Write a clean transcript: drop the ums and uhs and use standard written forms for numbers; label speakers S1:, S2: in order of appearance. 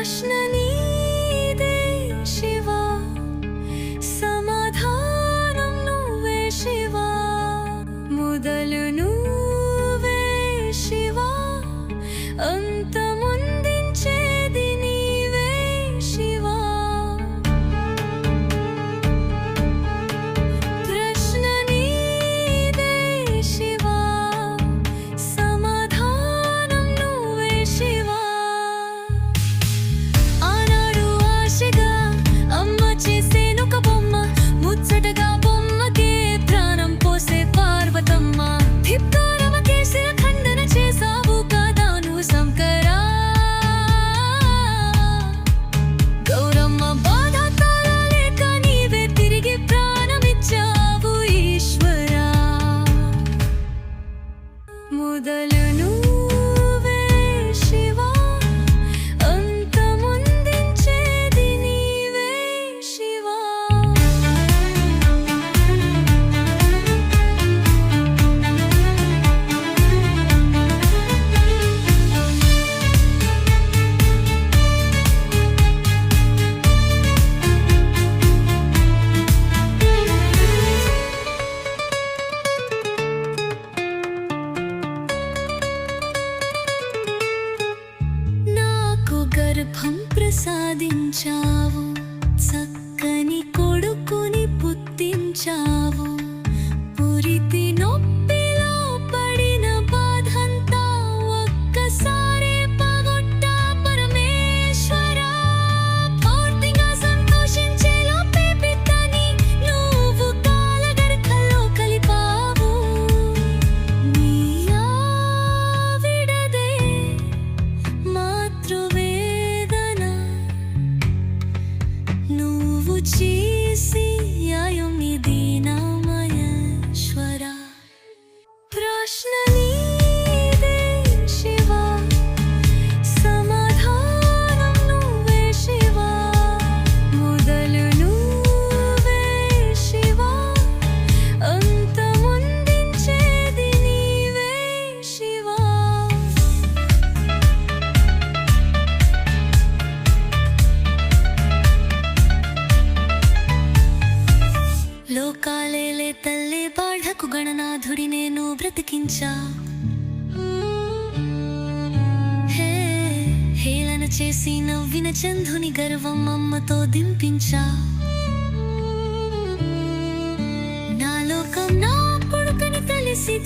S1: ప్రశ్న నీదే శివా, సమాధానం నువ్వే శివా, మొదలు నువ్వే శివా, అంతమొందించేది నీవే శివా. ప్రశ్న నీదే శివా, సమాధానం నువ్వే శివా. ఆనాడు ఆశగా అమ్మ చేసేనొక బొమ్మ, ముచ్చటగా బొమ్మకే ప్రాణం పోసే పార్వతమ్మ. ధిక్కారమకే శిరఖండన చేసావు కదా నువ్వు శంకరా. గౌరమ్మ బాధ తాళలేక నీవే తిరిగి ప్రాణమిచ్చావు ఈశ్వరా. మొదలు నువ్వే శివా, అంతమొందించేది నీవే శివా. నాకు గర్భం ప్రసాదించావు, చక్కని కొడుకుని పుట్టించావు. పురిటి నొప్పిలో పడిన బాధంతా ఒక్కసారే పగొట్టా పరమేశ్వరా. పూర్తిగా సంతోషించేలోపే బిడ్డని నువ్వు కాలగర్భంలో కలిపావు. నీ ఆవిడదే మాతృవేదన నువ్వు చేసి యాయుమిది నామయేశ్వరా. ప్రశ్న నీదే శివా, సమాధానం నువ్వే శివా, మొదలు నువ్వే శివా, అంతమొందించేది నీవే శివా. లోకాలేలే తల్లి బాఢకు గణనాథుడి నేను బ్రతికించా. హేళన చేసి నవ్విన చందుని గర్వం అమ్మతో దింపించా. నా లోకం నా కొడుకని తెలిసి